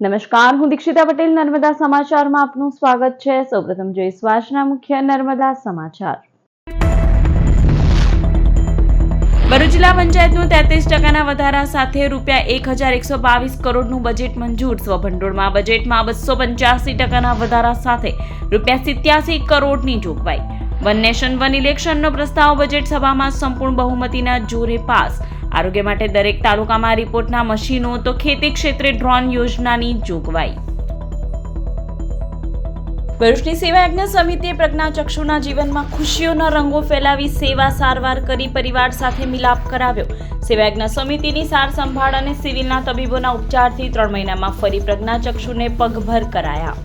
નમસ્કાર, હું દીક્ષિતા પટેલ નર્મદા સમાચારમાં આપનું સ્વાગત છે। સૌપ્રથમ જોઈશું આજના મુખ્ય નર્મદા સમાચાર। ભરૂચ જિલ્લા પંચાયતનું 33% વધારા સાથે ₹1122 કરોડનું બજેટ મંજૂર। સ્વભંડોળમાં બજેટમાં 285% વધારા સાથે ₹87 કરોડની જોગવાઈ। વન નેશન વન ઇલેક્શનનો પ્રસ્તાવ બજેટ સભામાં સંપૂર્ણ બહુમતીના જોરે પાસ। આરોગ્ય માટે દરેક તાલુકામાં રિપોર્ટના મશીનો તો ખેતી ક્ષેત્રે ડ્રોન યોજનાની જોગવાઈ। ભરૂચની સેવા યજ્ઞ સમિતિએ પ્રજ્ઞાચક્ષુના જીવનમાં ખુશીઓના રંગો ફેલાવી સેવા સારવાર કરી પરિવાર સાથે મિલાપ કરાવ્યો। સેવા યજ્ઞ સમિતિની સાર સંભાળ અને સિવિલના તબીબોના ઉપચારથી 3 મહિનામાં ફરી પ્રજ્ઞાચક્ષુને પગભર કરાયા।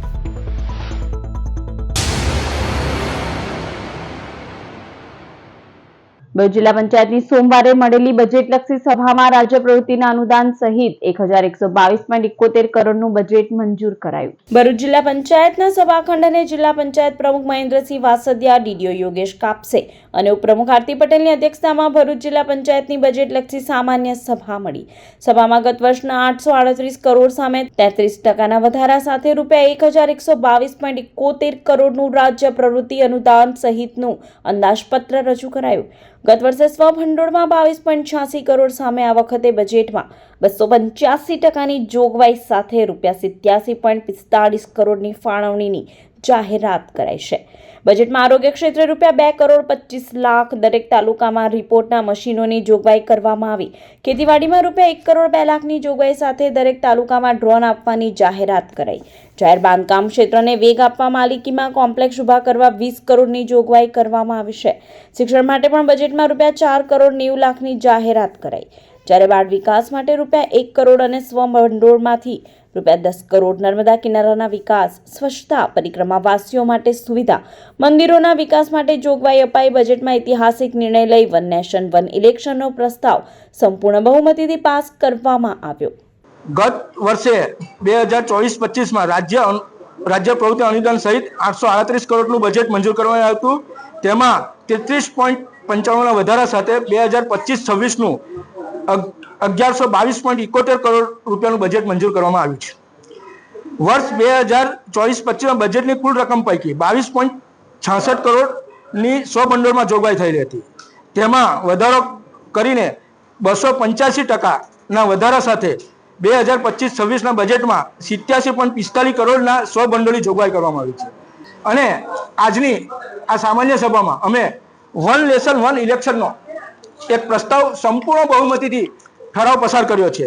ભરૂચ જિલ્લા પંચાયતની સોમવારે મળેલી બજેટલક્ષી સભામાં રાજ્ય પ્રવૃત્તિના અનુદાન સહિત 1122.71 કરોડનું બજેટ મંજૂર કરાયું। ભરૂચ જિલ્લા પંચાયતના સભાખંડ અને જિલ્લા પંચાયત પ્રમુખ મહેન્દ્રસિંહ વાસદિયા, ડીડીઓ યોગેશ કાપસે અને ઉપપ્રમુખ આરતી પટેલની અધ્યક્ષતામાં ભરૂચ જિલ્લા પંચાયતની બજેટલક્ષી સામાન્ય સભા મળી। સભામાં ગત વર્ષના 838 કરોડ સામે 33% વધારા સાથે ₹1122.71 કરોડનું રાજ્ય પ્રવૃત્તિ અનુદાન સહિતનું અંદાજપત્ર રજૂ કરાયું। ગત વર્ષે સ્વભંડોળમાં 22.86 કરોડ સામે આ વખતે બજેટમાં 285%ની જોગવાઈ સાથે ₹87.45 કરોડની ફાળવણીની જાહેરાત કરાઈ છે। બજેટમાં આરોગ્ય ક્ષેત્રે ₹2.25 લાખ, દરેક તાલુકામાં રિપોર્ટના મશીનોની જોગવાઈ કરવામાં આવી। ખેતીવાડીમાં ₹1 કરોડ 2 લાખની જોગવાઈ સાથે દરેક તાલુકામાં ડ્રોન આપવાની જાહેરાત કરાઈ। જાહેર બાંધકામ ક્ષેત્રને વેગ આપવા માલિકીમાં કોમ્પ્લેક્સ ઉભા કરવા 20 કરોડની જોગવાઈ કરવામાં આવી છે। શિક્ષણ માટે પણ બજેટમાં ₹4 કરોડ 90 લાખની જાહેરાત કરાઈ, જ્યારે બાળ વિકાસ માટે ₹1 કરોડ અને સ્વભંડોળમાંથી ₹10 કરોડ, નર્મદા કિનારાના વિકાસ, સ્વચ્છતા, પરિક્રમાવાસીઓ માટે સુવિધા, મંદિરોના વિકાસ માટે જોગવાઈ અપાઈ। બજેટમાં ઐતિહાસિક નિર્ણય લઈ વન નેશન વન ઇલેક્શનનો પ્રસ્તાવ સંપૂર્ણ બહુમતીથી પાસ કરવામાં આવ્યો। ગત વર્ષે 2024-25માં રાજ્ય પ્રવૃત્તિ અનુદાન સહિત 838 કરોડનું બજેટ મંજૂર કરવામાં આવ્યું હતું। તેમાં 33.95ના વધારા સાથે 2025-26નું 1122.71 કરોડ રૂપિયાનું બજેટ મંજૂર કરવામાં આવ્યું છે। વર્ષ 2024-25માં બજેટની કુલ રકમ પૈકી 22.66 કરોડની સ્વભંડોળમાં જોગવાઈ થયેલી હતી। તેમાં વધારો કરીને 285%ના વધારા સાથે 2025-26ના બજેટમાં 87.45 કરોડના સ્વભંડોળની જોગવાઈ કરવામાં આવી છે। અને આજની આ સામાન્ય સભામાં અમે વન નેશન વન ઇલેક્શનનો એક પ્રસ્તાવ સંપૂર્ણ બહુમતીથી ઠરાવ પસાર કર્યો છે।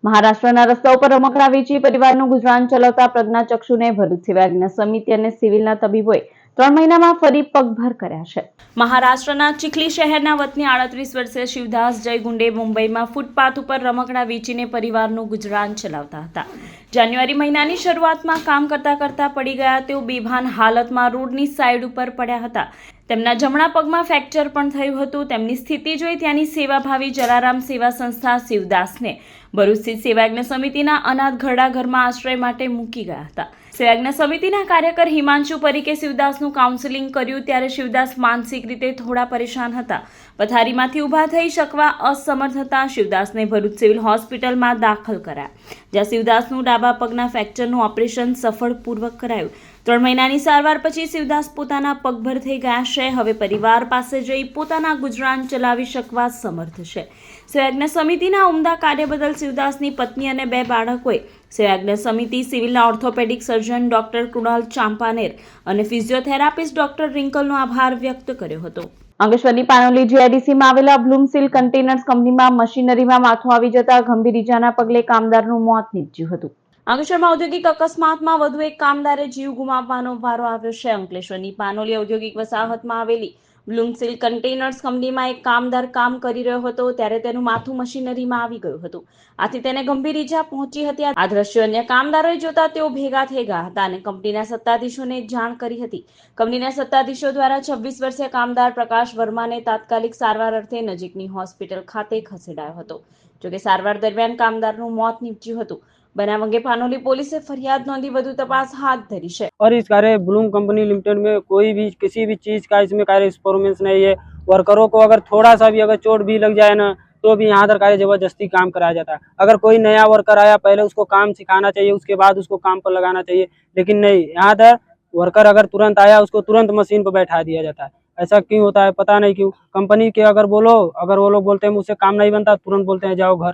મહારાષ્ટ્રના રસ્તા ઉપર રમકડા વેચી પરિવારનું ગુજરાન ચલાવતા પ્રજ્ઞાચક્ષુને ભરૂચ સેવા યજ્ઞ સમિતિ અને સિવિલના તબીબોએ 3 મહિનામાં ફરી પગભર કર્યા છે। મહારાષ્ટ્રના ચીખલી શહેરના વતની 38 વર્ષીય શિવદાસ જયગુંડે મુંબઈમાં ફૂટપાથ ઉપર રમકડા વેચીને પરિવારનું ગુજરાન ચલાવતા હતા। જાન્યુઆરી મહિનાની શરૂઆતમાં કામ કરતા પડી ગયા તેઓ બેભાન હાલતમાં રોડની સાઈડ ઉપર પડ્યા હતા। તેમના જમણા પગમાં ફ્રેક્ચર પણ થયું હતું। તેમની સ્થિતિ જોઈ ત્યાંની સેવાભાવી જલારામ સેવા સંસ્થા શિવદાસને ભરૂચ સ્થિત સેવા યજ્ઞ સમિતિના અનાથ ઘરડા ઘરમાં આશ્રય માટે મૂકી ગયા હતા। સેવા યજ્ઞ સમિતિના કાર્યકર હિમાંશુ પરીકે શિવદાસનું કાઉન્સેલિંગ કર્યું ત્યારે શિવદાસ માનસિક રીતે થોડા પરેશાન હતા। પથારીમાંથી ઊભા થઈ શકવા અસમર્થ હતા। શિવદાસને ભરૂચ સિવિલ હોસ્પિટલમાં દાખલ કરાયા, જ્યાં શિવદાસનું ડાબા પગના ફ્રેક્ચરનું ઓપરેશન સફળપૂર્વક કરાયું। 3 મહિનાની સારવાર પછી શિવદાસ પોતાના પગભર થઈ ગયા છે। હવે પરિવાર પાસે જઈ પોતાના ગુજરાન ચલાવી શકવા સમર્થ છે। સેવા યજ્ઞ સમિતિના ઉમદા કાર્ય બદલ શિવદાસની પત્ની અને 2 બાળકોએ સેવા યજ્ઞ સમિતિ, સિવિલના orthopaedic surgeon doctor Krunal Champaner અને ફિઝિયોથેરાપિસ્ટ ડોક્ટર રિંકલનો આભાર વ્યક્ત કર્યો હતો। અંકલેશ્વરની પાનોલી જીઆઈડીસીમાં આવેલા બ્લૂમસીલ કન્ટેનર્સ કંપનીમાં મશીનરીમાં માથું આવી જતા ગંભીર ઈજાના પગલે કામદારનું મોત નીપજ્યું હતું। અંકલેશ્વરમાં ઔદ્યોગિક અકસ્માતમાં વધુ એક કામદારે જીવ ગુમાવવાનો વારો આવ્યો છે। અંકલેશ્વરની પાનોલી ઔદ્યોગિક વસાહતમાં આવેલી બ્લૂમસીલ કન્ટેનર્સ કંપનીમાં એક કામદાર કામ કરી રહ્યો હતો ત્યારે તેનું માથું મશીનરીમાં આવી ગયું હતું, આથી તેને ગંભીર ઈજા પહોંચી હતી। આ દ્રશ્યો અન્ય કામદારોએ જોતા તેઓ ભેગા થઈ ગયા હતા અને કંપનીના સત્તાધીશોને જાણ કરી હતી। કંપનીના સત્તાધીશો દ્વારા 26 વર્ષીય કામદાર પ્રકાશ વર્માને તાત્કાલિક સારવાર અર્થે નજીકની હોસ્પિટલ ખાતે ખસેડાયો હતો, જોકે સારવાર દરમિયાન કામદારનું મોત નીપજ્યું હતું। बनाव अंगे पानोली पुलिस से फरियाद नोंधी वधु तपास हाथ धरी है। और इस कार्य ब्लूम कंपनी लिमिटेड में कोई भी किसी भी चीज का इसमें कार्य परफॉर्मेंस नहीं है। वर्करों को अगर थोड़ा सा भी अगर चोट भी लग जाए ना तो भी यहाँ दरकार जबरदस्ती काम कराया जाता है। अगर कोई नया वर्कर आया, पहले उसको काम सिखाना चाहिए, उसके बाद उसको काम पर लगाना चाहिए, लेकिन नहीं, यहाँ दर वर्कर अगर तुरंत आया उसको तुरंत मशीन पर बैठा दिया जाता है। ऐसा क्यों होता है पता नहीं क्यों। कंपनी के अगर बोलो, अगर वो लोग बोलते हैं मुझसे काम नहीं बनता, तुरंत बोलते हैं जाओ घर,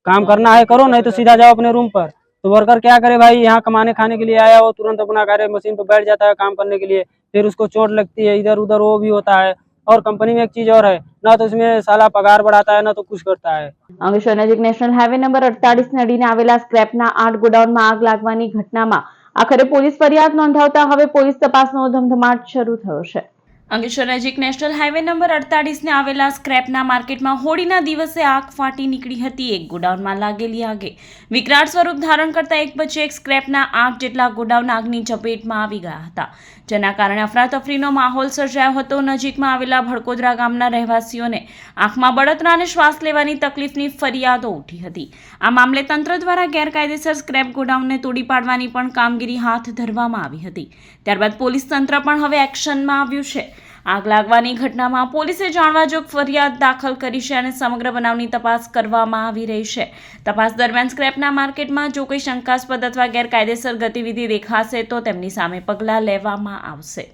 काम करना है करो, नहीं तो सीधा जाओ अपने रूम पर। तो वर्कर क्या करे भाई, यहाँ कमाने खाने के लिए आया, वो तुरंत अपना कार्य मशीन पर बैठ जाता है काम करने के लिए, फिर उसको चोट लगती है, इधर उधर वो भी होता है। और कंपनी में एक चीज और है, ना तो इसमें साला पगार बढ़ाता है, ना तो कुछ करता है। અંકલેશ્વર નજીક નેશનલ હાઈવે નંબર 48 નડીને આવેલા સ્ક્રેપના 8 ગોડાઉનમાં આગ લાગવાની ઘટનામાં આખરે પોલીસ ફરિયાદ નોંધાવતા હવે પોલીસ તપાસનો ધમધમાટ શરૂ થયો છે. અંકલેશ્વર નજીક નેશનલ હાઈવે નંબર 48 ને આવેલા સ્ક્રેપના માર્કેટમાં હોળીના દિવસે આગ ફાટી નીકળી હતી. એક ગોડાઉનમાં લાગેલી આગે વિકરાળ સ્વરૂપ ધારણ કરતા એક પછી એક સ્ક્રેપના 8 જેટલા ગોડાઉન આગની ચપેટમાં આવી ગયા હતા, જેના કારણે અફરાતફરીનો માહોલ સર્જાયો હતો. નજીકમાં આવેલા ભડકોદરા ગામના રહેવાસીઓને આંખમાં બળતરા અને શ્વાસ લેવાની તકલીફની ફરિયાદો ઉઠી હતી. આ મામલે તંત્ર દ્વારા ગેરકાયદેસર સ્ક્રેપ ગોડાઉનને તોડી પાડવાની પણ કામગીરી હાથ ધરવામાં આવી હતી. ત્યારબાદ પોલીસ તંત્ર પણ હવે એક્શનમાં આવ્યું છે. આગ લાગવાની ઘટનામાં પોલીસે જાણવાજોગ ફરિયાદ દાખલ કરી છે અને સમગ્ર બનાવની તપાસ કરવામાં આવી રહી છે. તપાસ દરમિયાન સ્ક્રેપના માર્કેટમાં જો કોઈ શંકાસ્પદ અથવા ગેરકાયદેસર ગતિવિધિ દેખાશે તો તેમની સામે પગલાં લેવામાં આવશે.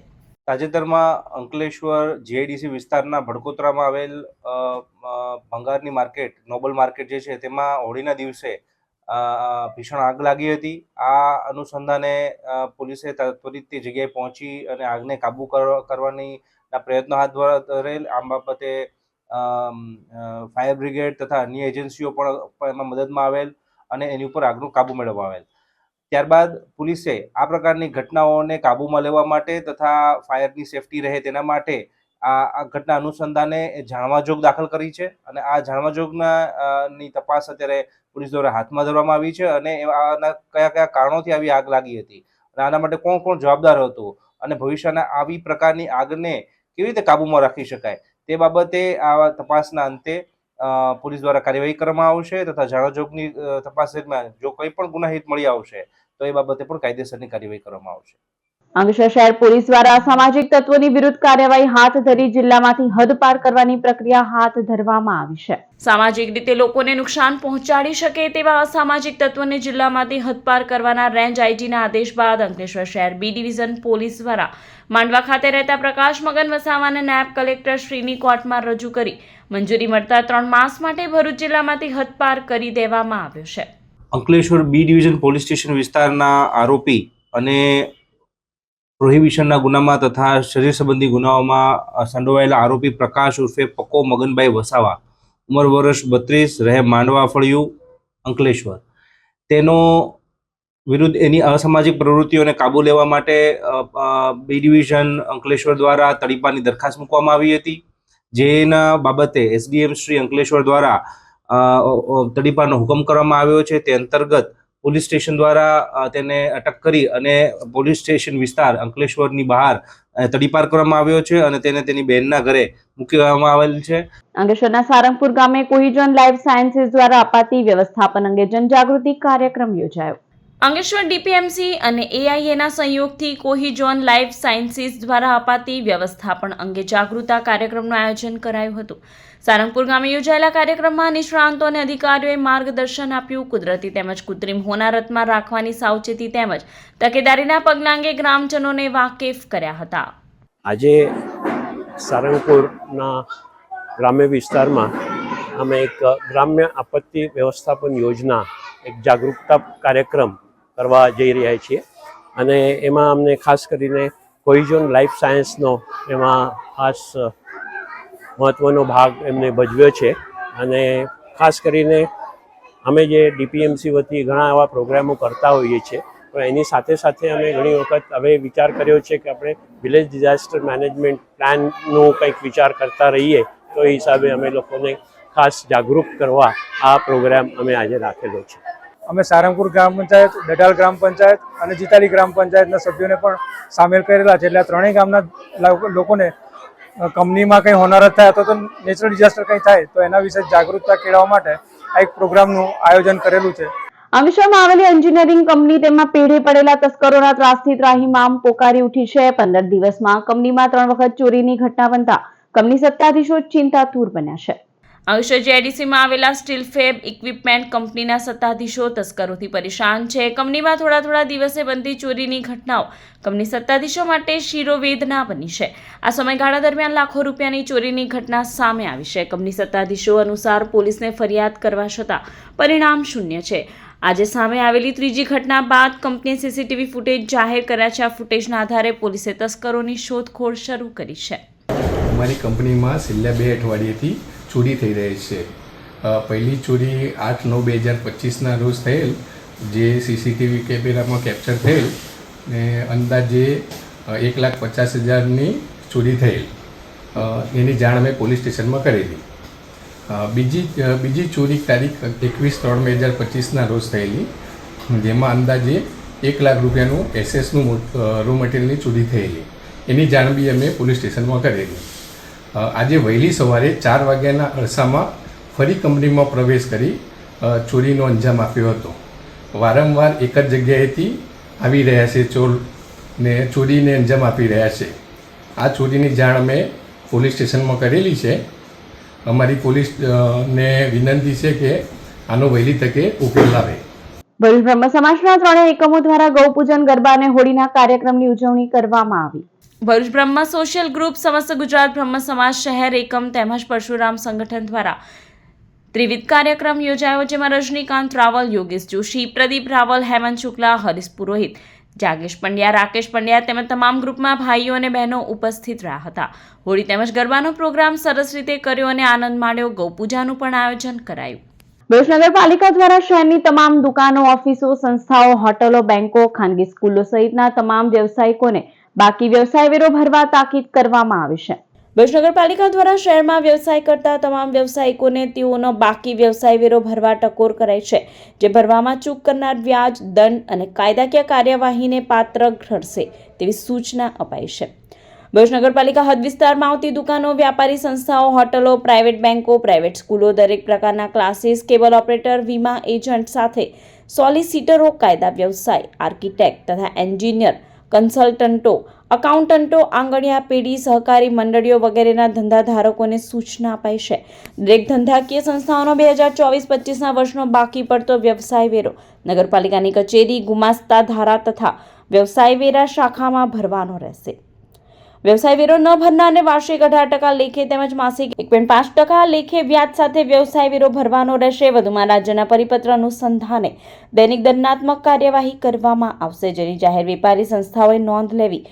તાજેતરમાં અંકલેશ્વર જીઆઈડીસી વિસ્તારના ભડકોતરામાં આવેલ ભંગારની માર્કેટ, નોબલ માર્કેટ જે છે તેમાં હોળીના દિવસે ભીષણ આગ લાગી હતી. આ અનુસંધાને પોલીસે ત્વરિત તે જગ્યાએ પહોંચી અને આગને કાબૂ કરવાની પ્રયત્નો હાથ ધરેલ. આ બાબતે ફાયર બ્રિગેડ તથા અન્ય એજન્સીઓ પણ એમાં મદદમાં આવેલ અને એની ઉપર આગનો કાબૂ મેળવવા આવેલ. ત્યારબાદ પોલીસે આ પ્રકારની ઘટનાઓને કાબૂમાં લેવા માટે તથા ફાયરની સેફટી રહે તેના માટે આ ઘટના અનુસંધાને જાણવાજોગ દાખલ કરી છે અને આ જાણવાજોગની તપાસ અત્યારે પોલીસ દ્વારા હાથમાં ધરવામાં આવી છે અને આના કયા કયા કારણોથી આવી આગ લાગી હતી અને આના માટે કોણ કોણ જવાબદાર હતું અને ભવિષ્યના આવી પ્રકારની આગને કેવી રીતે કાબૂમાં રાખી શકાય તે બાબતે આ તપાસના અંતે પોલીસ દ્વારા કાર્યવાહી કરવામાં આવશે તથા જાણવાજોગની તપાસ દરમિયાન જો કંઈ પણ ગુનાહિત મળી આવશે તો એ બાબતે પણ કાયદેસરની કાર્યવાહી કરવામાં આવશે. અંકલેશ્વર શહેર પોલીસ દ્વારા અસામાજિક તત્વોની વિરુદ્ધ કાર્યવાહી હાથ ધરી જિલ્લામાંથી હદ પાર કરવાની પ્રક્રિયા હાથ ધરવામાં આવી છે. સામાજિક રીતે લોકોને નુકસાન પહોંચાડી શકે તેવા અસામાજિક તત્વોને જિલ્લામાંથી હદપાર કરવાના રેન્જ આઈજીના આદેશ બાદ અંકલેશ્વર શહેર બી ડિવિઝન પોલીસ દ્વારા માંડવા ખાતે રહેતા પ્રકાશ મગન વસાવાને નાયબ કલેક્ટર શ્રીની કોર્ટમાં રજૂ કરી મંજૂરી મળતા 3 માસ માટે ભરૂચ જિલ્લામાંથી હદપાર કરી દેવામાં આવ્યો છે. Ankleshwar B division police station વિસ્તારના આરોપી અને પ્રોહિબિશનના ગુનામાં તથા શરીર સંબંધી ગુનાઓમાં સંડોવાયેલા આરોપી પ્રકાશ ઉર્ફે પક્કો મગનભાઈ વસાવા, ઉંમર વર્ષ 32, રહે માંડવા ફળિયું, અંકલેશ્વર, તેનો વિરુદ્ધ એની અસામાજિક પ્રવૃત્તિઓને કાબૂ લેવા માટે બી ડિવિઝન અંકલેશ્વર દ્વારા તડીપાની દરખાસ્ત મૂકવામાં આવી હતી. જેના બાબતે એસડીએમ શ્રી અંકલેશ્વર દ્વારા તડીપાનો હુકમ કરવામાં આવ્યો છે. તે અંતર્ગત પોલીસ સ્ટેશન દ્વારા તેને અટક કરી અને પોલીસ સ્ટેશન વિસ્તાર અંકલેશ્વરની બહાર તડીપાર કરવામાં આવ્યો છે અને તેને તેની બહેનના ઘરે મૂકી દેવામાં આવેલ છે. અંકલેશ્વરના સારંગપુર ગામે કોહિજન લાઈફ સાયન્સીસ દ્વારા અપાતી વ્યવસ્થાપન અંગે જનજાગૃતિ કાર્યક્રમ યોજાયો. અંકલેશ્વર ડીપીએમસી અને એઆઈએના સહયોગથી કોહિજોન લાઈફ સાયન્સીસ દ્વારા અપાતી વ્યવસ્થાપન અંગે જાગૃતતા કાર્યક્રમનું આયોજન કરાયું હતું. સારંગપુર ગામે યોજાયેલા કાર્યક્રમમાં નિષ્ણાંતો અને અધિકારીઓએ માર્ગદર્શન આપ્યું. કુદરતી તેમજ કૃત્રિમ હોનારતમાં રાખવાની સાવચેતી તેમજ તકેદારીના પગલાં અંગે ગ્રામજનોને વાકેફ કર્યા હતા. આજે સારંગપુરના ગ્રામ્ય વિસ્તારમાં અમે એક ગ્રામ્ય આપત્તિ વ્યવસ્થાપન યોજના, એક જાગૃતતા કાર્યક્રમ કરવા જઈ રહ્યા છીએ અને એમાં અમને ખાસ કરીને કોહિજન લાઈફ સાયન્સનો એમાં ખાસ મહત્ત્વનો ભાગ એમને ભજવ્યો છે અને ખાસ કરીને અમે જે ડીપીએમસી વતી ઘણા એવા પ્રોગ્રામો કરતા હોઈએ છીએ પણ એની સાથે સાથે અમે ઘણી વખત હવે વિચાર કર્યો છે કે આપણે વિલેજ ડિઝાસ્ટર મેનેજમેન્ટ પ્લાનનો કંઈક વિચાર કરતા રહીએ તો એ હિસાબે અમે લોકોને ખાસ જાગૃત કરવા આ પ્રોગ્રામ અમે આજે રાખેલો છે. અમે સારંગપુર ગ્રામ પંચાયત, ડડાલ ગ્રામ પંચાયત અને જીતાલી ગ્રામ પંચાયતના સભ્યોને પણ સામેલ કરેલા છે. એટલે આ ત્રણેય ગામના લોકોને કંપનીમાં કંઈ હોનારત થાય અથવા તો નેચરલ ડિઝાસ્ટર કંઈ થાય તો એના વિશે જાગૃતતા કેળવવા માટે આ એક પ્રોગ્રામનું આયોજન કરેલું છે. અંકલેશ્વરમાં આવેલી એન્જિનિયરિંગ કંપની તેમાં પેઢે પડેલા તસ્કરોના ત્રાસથી ત્રાહિમામ પોકારી ઉઠી છે. 15 દિવસમાં કંપનીમાં 3 વખત ચોરીની ઘટના બનતા કંપની સત્તાધીશો ચિંતાતુર બન્યા છે. અંકલેશ્વર જેડીસીમાં આવેલા સ્ટીલ ફેબ ઇક્વિપમેન્ટ કંપનીના સત્તાધીશો તસ્કરોથી પરેશાન છે. કંપનીમાં થોડા દિવસે બનતી ચોરીની ઘટનાઓ કંપની સત્તાધીશો માટે શિરોવેદના બની છે. આ સમયગાળા દરમિયાન લાખો રૂપિયાની ચોરીની ઘટના સામે આવી છે. કંપની સત્તાધીશો અનુસાર પોલીસને ફરિયાદ કરવા છતાં પરિણામ શૂન્ય છે. આજે સામે આવેલી ત્રીજી ઘટના બાદ કંપનીએ સીસીટીવી ફૂટેજ જાહેર કર્યા છે. આ ફૂટેજના આધારે પોલીસે તસ્કરોની શોધખોળ શરૂ કરી છે. અમારી કંપનીમાં છેલ્લા 2 અઠવાડિયેથી ચોરી થઈ રહી છે. પહેલી ચોરી 8/9/2025ના રોજ થયેલ, જે સીસીટીવી કેમેરામાં કેપ્ચર થયેલ ને અંદાજે 1,50,000ની ચોરી થયેલ. એની જાણ અમે પોલીસ સ્ટેશનમાં કરેલી. બીજી ચોરી તારીખ 21/3/2025ના રોજ થયેલી, જેમાં અંદાજે 1 લાખ રૂપિયાનું એસએસનું રો મટીરિયલની ચોરી થયેલી. એની જાણ બી અમે પોલીસ સ્ટેશનમાં કરેલી. આજે વહેલી સવારે 4 વાગ્યાના અરસામાં ફરી કંપનીમાં પ્રવેશ કરી ચોરીનો અંજામ આપ્યો હતો. વારંવાર એક જ જગ્યાએથી આવી રહ્યા છે ચોર ને ચોરીને અંજામ આપી રહ્યા છે. આ ચોરીની જાણ અમે પોલીસ સ્ટેશનમાં કરેલી છે. અમારી પોલીસને વિનંતી છે કે આનો વહેલી તકે ઉકેલ લાવે. ભરૂચ બ્રહ્મ સમાજના 3 એકમો દ્વારા ગૌપૂજન ગરબા અને હોળીના કાર્યક્રમની ઉજવણી કરવામાં આવી. ભરૂચ બ્રહ્મ સોશિયલ ગ્રુપ, સમસ્ત ગુજરાત બ્રહ્મ સમાજ શહેર એકમ તેમજ પરશુરામ સંગઠન દ્વારા ત્રિવિધ કાર્યક્રમ યોજાયો, જેમાં રજનીકાંત રાવલ, યોગેશ જોશી, પ્રદીપ રાવલ, હેમંત શુક્લા, હરીશ પુરોહિત, જાગેશ પંડ્યા, રાકેશ પંડ્યા તેમજ તમામ ગ્રુપમાં ભાઈઓ અને બહેનો ઉપસ્થિત રહ્યા હતા. હોળી તેમજ ગરબાનો પ્રોગ્રામ સરસ રીતે કર્યો અને આનંદ માણ્યો. ગૌપૂજાનું પણ આયોજન કરાયું. ભરૂચ નગરપાલિકા દ્વારા શહેરની તમામ દુકાનો, ઓફિસો, સંસ્થાઓ, હોટલો, બેંકો, ખાનગી સ્કૂલો સહિતના તમામ વ્યવસાયિકોને બાકી વ્યવસાય વેરો ભરવા તાકીદ કરવામાં આવી છે. ભરૂચ નગરપાલિકા દ્વારા શહેરમાં વ્યવસાય કરતા તમામ વ્યવસાયિકોને તેઓનો બાકી વ્યવસાય વેરો ભરવા ટકોર કરાઈ છે, જે ભરવામાં ચૂક કરનાર વ્યાજ, દંડ અને કાયદાકીય કાર્યવાહીને પાત્ર ઠરશે તેવી સૂચના અપાઈ છે. ભરૂચ નગરપાલિકા હદ વિસ્તારમાં આવતી દુકાનો, વ્યાપારી સંસ્થાઓ, હોટલો, પ્રાઇવેટ બેંકો, પ્રાઇવેટ સ્કૂલો, દરેક પ્રકારના ક્લાસીસ, કેબલ ઓપરેટર, વીમા એજન્ટ સાથે સોલિસિટરો, કાયદા વ્યવસાય, આર્કિટેક્ટ તથા એન્જિનિયર, કન્સલ્ટન્ટો, અકાઉન્ટન્ટો, આંગણિયા પેઢી, સહકારી મંડળીઓ વગેરેના ધંધાધારકોને સૂચના અપાઈ છે. દરેક ધંધાકીય સંસ્થાઓનો 2024-25ના વર્ષનો બાકી પડતો વ્યવસાય વેરો નગરપાલિકાની કચેરી, ગુમાસ્તા ધારા તથા વ્યવસાય વેરા શાખામાં ભરવાનો રહેશે. વ્યવસાય વેરો ન ભરનારને વાર્ષિક 18% લેખે તેમજ માસિક 1.5% લેખે વ્યાજ સાથે વ્યવસાય વેરો ભરવાનો રહેશે. વધુમાં રાજ્યના પરિપત્ર અનુસંધાને દૈનિક દંડાત્મક કાર્યવાહી કરવામાં આવશે, જેની જાહેર વેપારી સંસ્થાઓએ નોંધ લેવી.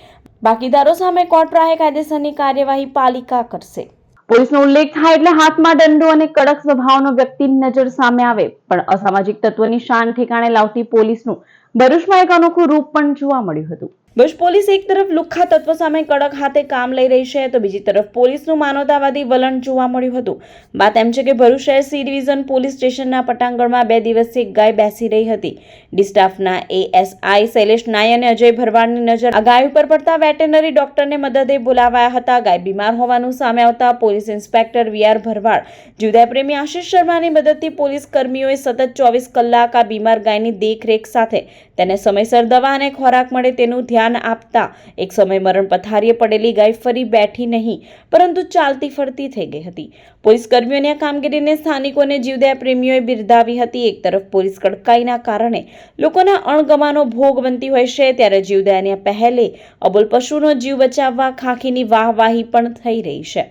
બાકીદારો સામે કોર્ટ રાહે કાયદેસરની કાર્યવાહી પાલિકા કરશે. પોલીસનો ઉલ્લેખ થાય એટલે હાથમાં દંડો અને કડક સ્વભાવનો વ્યક્તિ નજર સામે આવે, પણ અસામાજિક તત્વોની શાન ઠેકાણે લાવતી પોલીસનું ભરૂચમાં એક અનોખું રૂપ પણ જોવા મળ્યું હતું. ભરૂચ પોલીસ એક તરફ લુખ્ખા તત્વો સામે કડક હાથે કામ લઈ રહી છે, તો બીજી તરફ પોલીસનું માનવતાવાદી વલણ જોવા મળ્યું હતું. વાત એમ છે કે ભરૂચ શહેર સી ડિવિઝન પોલીસ સ્ટેશનના પટાંગણમાં 2 દિવસથી એક ગાય બેસી રહી હતી. ડી સ્ટાફના એએસઆઈ શૈલેષ નાય અને અજય ભરવાડની નજર આ ગાય ઉપર પડતા વેટેનરી ડોક્ટરને મદદે બોલાવાયા હતા. ગાય બીમાર હોવાનું સામે આવતા પોલીસ ઇન્સ્પેક્ટર વીઆર ભરવાડ, જીવદયા પ્રેમી આશિષ શર્માની મદદથી પોલીસ કર્મીઓએ સતત 24 કલાક આ બીમાર ગાયની દેખરેખ સાથે તેને સમયસર દવા અને ખોરાક મળે તેનું ધ્યાન આપતા એક સમય મરણ પથારીએ પડેલી ગાય ફરી બેઠી નહીં પરંતુ ચાલતી ફરતી થઈ ગઈ હતી. પોલીસ કર્મીઓની આ કામગીરીને સ્થાનિકોને જીવદયા પ્રેમીઓએ બિરદાવી હતી. એક તરફ પોલીસ કડકાઈના કારણે લોકોના અણગમાનો ભોગ બનતી હોય છે, ત્યારે જીવદયાની આ પહેલે અબોલ પશુનો જીવ બચાવવા ખાખીની વાહવાહી પણ થઈ રહી છે.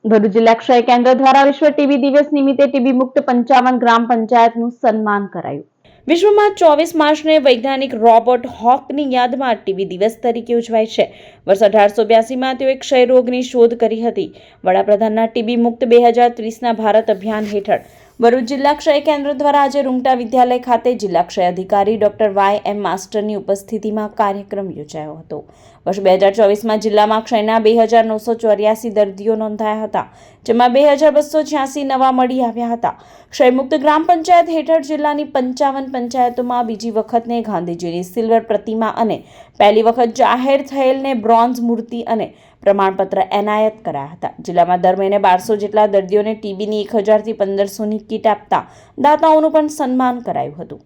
ભરૂચ જિલ્લા ક્ષય કેન્દ્ર દ્વારા વિશ્વ ટીબી દિવસ નિમિત્તે ટીબી મુક્ત 55 ગ્રામ પંચાયતનું સન્માન કરાયું. વિશ્વમાં 24 માર્ચને વૈજ્ઞાનિક રોબર્ટ હોકની યાદમાં ટીબી દિવસ તરીકે ઉજવાય છે. વર્ષ 1882માં તેઓએ ક્ષય રોગની શોધ કરી હતી. વડાપ્રધાનના ટીબી મુક્ત 2030ના ભારત અભિયાન હેઠળ ભરૂચ જિલ્લા ક્ષય કેન્દ્ર દ્વારા આજે રૂંગટા વિદ્યાલય ખાતે જિલ્લા ક્ષય અધિકારી ડોક્ટર વાય.એમ. માસ્ટરની ઉપસ્થિતિમાં કાર્યક્રમ યોજાયો હતો. વર્ષ 2024માં જિલ્લામાં ક્ષયના 2984 દર્દીઓ નોંધાયા હતા, જેમાં 2286 નવા મળી આવ્યા હતા. ક્ષયમુક્ત ગ્રામ પંચાયત હેઠળ જિલ્લાની 55 પંચાયતોમાં બીજી વખતને ગાંધીજીની સિલ્વર પ્રતિમા અને પહેલી વખત જાહેર થયેલને બ્રોન્ઝ મૂર્તિ અને પ્રમાણપત્ર એનાયત કરાયા હતા. જિલ્લામાં દર મહિને 1200 જેટલા દર્દીઓને ટીબીની 1000 થી 1500ની કીટ આપતા દાતાઓનું પણ સન્માન કરાયું હતું.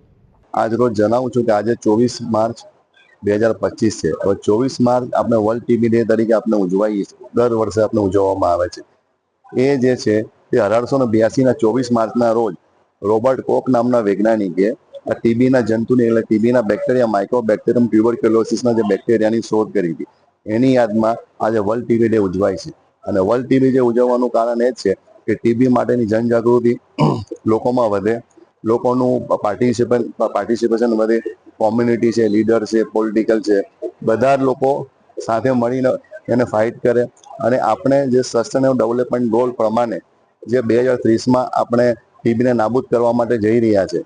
આજ રોજ જણાવું છું કે આજે 24 માર્ચ 2025 છે. હવે 24 માર્ચ આપણે વર્લ્ડ ટીબી ડે તરીકે આપણે ઉજવાઈએ છીએ. દર વર્ષે આપણે ઉજવવામાં આવે છે. એ જે છે તે 1882ના 24 માર્ચના રોજ રોબર્ટ કોક નામના વૈજ્ઞાનિકે આ ટીબીના જંતુની એટલે ટીબીના બેક્ટેરિયા માઇક્રોબેક્ટેરિયમ ટ્યુબરક્યુલોસિસના જે બેક્ટેરિયાની શોધ કરી હતી. એની યાદમાં આજે વર્લ્ડ ટીબી ડે ઉજવાય છે. અને વર્લ્ડ ટીબી ડે ઉજવવાનું કારણ એ જ છે કે ટીબી માટેની જનજાગૃતિ લોકોમાં વધે, લોકોનું પાર્ટિસિપેશન વધે, કોમ્યુનિટી છે, લીડર છે, પોલિટિકલ છે, બધા જ લોકો સાથે મળીને એને ફાઇટ કરે. અને આપણે જે સસ્ટેનેબલ ડેવલપમેન્ટ ગોલ પ્રમાણે જે 2030માં આપણે ટીબીને નાબૂદ કરવા માટે જઈ રહ્યા છે,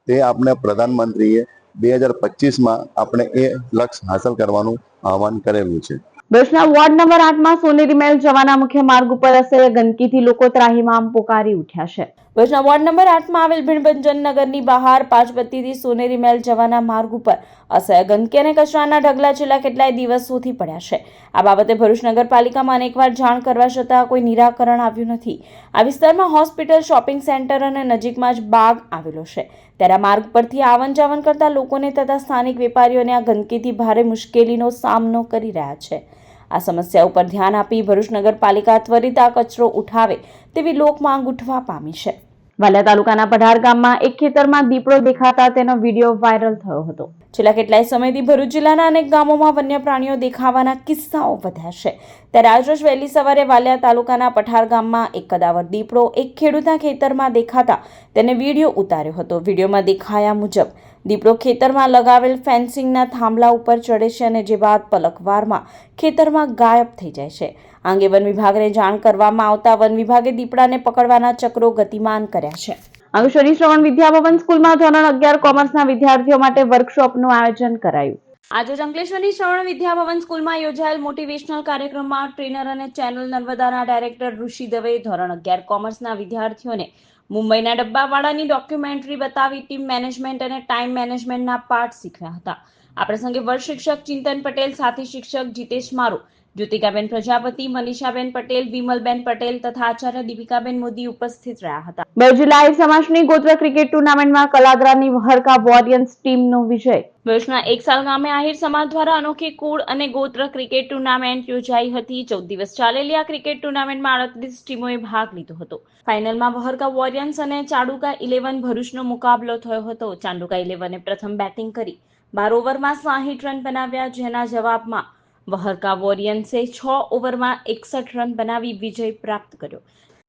તે આપણે પ્રધાનમંત્રીએ 2025માં આપણે એ લક્ષ્ય હાંસલ કરવાનું આહવાન કરેલું છે. ભરૂચના વોર્ડ નંબર 8માં સોનેરી મહેલ જવાના મુખ્ય માર્ગ ઉપર અસહ્ય ગંદકીથી લોકો ત્રાહિમામ પોકારી ઉઠ્યા છે. ભરૂચના વોર્ડ નંબર 8માં આવેલ ભીણભંજન નગરની બહાર પાંચબત્તીથી સોનેરી મહેલ જવાના માર્ગ ઉપર અસહ્ય ગંદકી અને કચરાના ઢગલા છેલ્લા કેટલાય દિવસોથી પડ્યા છે. આ બાબતે ભરૂચ નગરપાલિકામાં અનેકવાર જાણ કરવા છતાં કોઈ નિરાકરણ આવ્યું નથી. આ વિસ્તારમાં હોસ્પિટલ, શોપિંગ સેન્ટર અને નજીકમાં જ બાગ આવેલો છે. ત્યારે આ માર્ગ પરથી આવન જાવન કરતા લોકોને તથા સ્થાનિક વેપારીઓને આ ગંદકીથી ભારે મુશ્કેલીનો સામનો કરી રહ્યા છે. આ સમસ્યા ઉપર ધ્યાન આપી ભરૂચ નગરપાલિકા ત્વરિત આ કચરો ઉઠાવે તેવી લોક માંગ ઉઠવા પામી છે. વાલિયા તાલુકાના પઢાર ગામમાં એક ખેતરમાં દીપડો દેખાતા તેનો વિડીયો વાયરલ થયો હતો. છેલ્લા કેટલાય સમયથી ભરૂચ જિલ્લાના અનેક ગામોમાં વન્ય પ્રાણીઓ દેખાવાના કિસ્સાઓ વધ્યા છે. ત્યારે આજરોજ વહેલી સવારે વાલિયા તાલુકાના પઠાર ગામમાં એક કદાવર દીપડો એક ખેડૂતના ખેતરમાં દેખાતા તેને વિડીયો ઉતાર્યો હતો. વિડીયોમાં દેખાયા મુજબ દીપડો ખેતરમાં લગાવેલ ફેન્સિંગના થાંભલા ઉપર ચડે છે અને જે બાદ પલકવારમાં ખેતરમાં ગાયબ થઈ જાય છે. આ અંગે વન વિભાગને જાણ કરવામાં આવતા વન વિભાગે દીપડાને પકડવાના ચક્રો ગતિમાન કર્યા છે. અંકલેશ્વરની શ્રવણ વિદ્યાભવન સ્કૂલમાં ધોરણ 11 કોમર્સના વિદ્યાર્થીઓ માટે વર્કશોપનું આયોજન કરાયું. આજે અંકલેશ્વરની શ્રવણ વિદ્યાભવન સ્કૂલમાં યોજાયેલ મોટિવેશનલ કાર્યક્રમમાં ટ્રેનર અને ચેનલ નર્મદાના ડાયરેક્ટર ઋષિ દવેએ ધોરણ 11 કોમર્સના વિદ્યાર્થીઓને મુંબઈના ડબ્બાવાળાની ડોક્યુમેન્ટરી બતાવી ટીમ મેનેજમેન્ટ અને ટાઈમ મેનેજમેન્ટના પાઠ શીખવ્યા હતા. આ પ્રસંગે વર્ષ શિક્ષક ચિંતન પટેલ, સાથી શિક્ષક જીતેશ મારુ, જ્યોતિકાબેન પ્રજાપતિ, મનીષાબેન પટેલ, વિમલબેન પટેલ તથા આચાર્ય દીપિકાબેન મોદી ઉપસ્થિત રહ્યા હતા. ભરૂચ જિલ્લા આહિર સમાજની ગોત્ર ક્રિકેટ ટુર્નામેન્ટમાં કલાદરાની વહરકા વોરિયર્સ ટીમનો વિજય. ભરૂચના એકસાલ ગામે આહિર સમાજ દ્વારા અનોખી કુળ અને ગોત્ર ક્રિકેટ ટુર્નામેન્ટ યોજાઈ હતી. 14 દિવસ ચાલેલી આ ક્રિકેટ ટુર્નામેન્ટમાં 38 ટીમોએ ભાગ લીધો હતો. ફાઇનલમાં વહરકા વોરિયર્સ અને ચાડુકા 11 ભરૂચનો મુકાબલો થયો હતો. ચાંડુકા 11એ પ્રથમ બેટિંગ કરી 12 ઓવરમાં 60 રન બનાવ્યા, જેના જવાબમાં વહરકા વોરિયર્સે 6 ઓવરમાં 61 રન બનાવી વિજય પ્રાપ્ત કર્યો.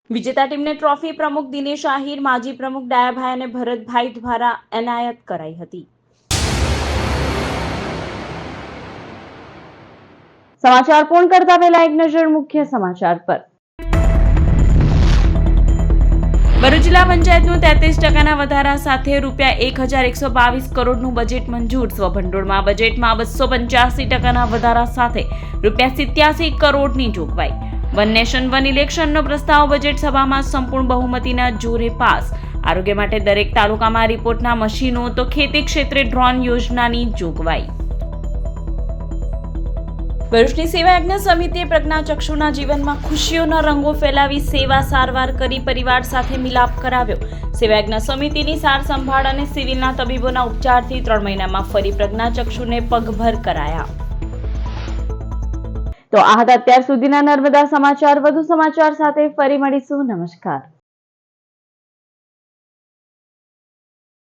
વિજેતા ટીમને ટ્રોફી પ્રમુખ દિનેશ આહિર, માજી પ્રમુખ ડાયાભાઈ અને ભરતભાઈ દ્વારા એનાયત કરાઈ હતી. સમાચાર પૂર્ણ કરતા પહેલા એક નજર મુખ્ય સમાચાર પર. ભરૂચ જિલ્લા પંચાયતનું 33% વધારા સાથે ₹1122 કરોડનું બજેટ મંજૂર. સ્વભંડોળમાં બજેટમાં 285% વધારા સાથે ₹87 કરોડની જોગવાઈ. વન નેશન વન ઇલેક્શનનો પ્રસ્તાવ બજેટ સભામાં સંપૂર્ણ બહુમતીના જોરે પાસ. આરોગ્ય માટે દરેક તાલુકામાં રિપોર્ટના મશીનો તો ખેતી ક્ષેત્રે ડ્રોન યોજનાની જોગવાઈ. ભરૂચની સેવા યજ્ઞ સમિતિએ પ્રજ્ઞાચક્ષુના જીવનમાં ખુશીઓના રંગો ફેલાવી સેવા સારવાર કરી પરિવાર સાથે મિલાપ કરાવ્યો. સેવા યજ્ઞ સમિતિની સાર સંભાળ અને સિવિલના તબીબોના ઉપચારથી 3 મહિનામાં ફરી પ્રજ્ઞાચક્ષુને પગભર કરાયા. તો આ હતા અત્યાર સુધીના નર્મદા સમાચાર. વધુ સમાચાર સાથે ફરી મળીશું. નમસ્કાર.